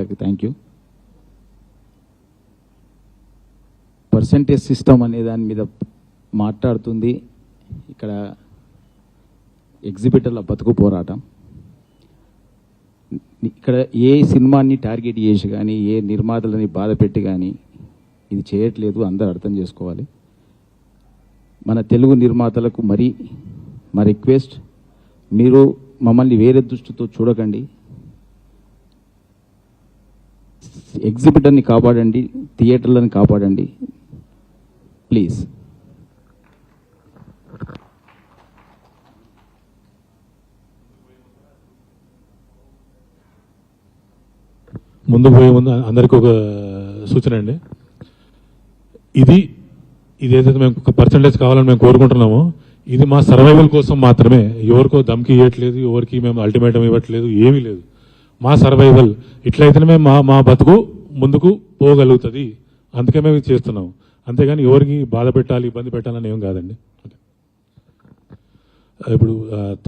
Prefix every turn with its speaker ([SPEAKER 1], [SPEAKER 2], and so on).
[SPEAKER 1] గారికి thank you. Percentage system అనే దాని మీద మాట్లాడుతుంది ఇక్కడ ఎగ్జిబిటర్ల బతుకు పోరాటం. ఇక్కడ ఏ సినిమాని టార్గెట్ చేసి కానీ ఏ నిర్మాతలని బాధ పెట్టి కానీ ఇది చేయట్లేదు, అందరూ అర్థం చేసుకోవాలి. మన తెలుగు నిర్మాతలకు మా రిక్వెస్ట్, మీరు మమ్మల్ని వేరే దృష్టితో చూడకండి. ఎగ్జిబిటర్ని కాపాడండి, థియేటర్లను కాపాడండి ప్లీజ్.
[SPEAKER 2] ముందు పోయే ముందు అందరికీ ఒక సూచన అండి. ఇదేదైతే మేము ఒక పర్సంటేజ్ కావాలని మేము కోరుకుంటున్నామో ఇది మా సర్వైవల్ కోసం మాత్రమే. ఎవరికో దమ్కి ఇవ్వట్లేదు, ఎవరికి మేము అల్టిమేటం ఇవ్వట్లేదు, ఏమీ లేదు. మా సర్వైవల్ ఇట్లయితేనే మేము మా బతుకు ముందుకు పోగలుగుతుంది. అందుకే మేము ఇది చేస్తున్నాం. అంతేగాని ఎవరికి బాధ పెట్టాలి, ఇబ్బంది పెట్టాలని ఏం కాదండి. ఇప్పుడు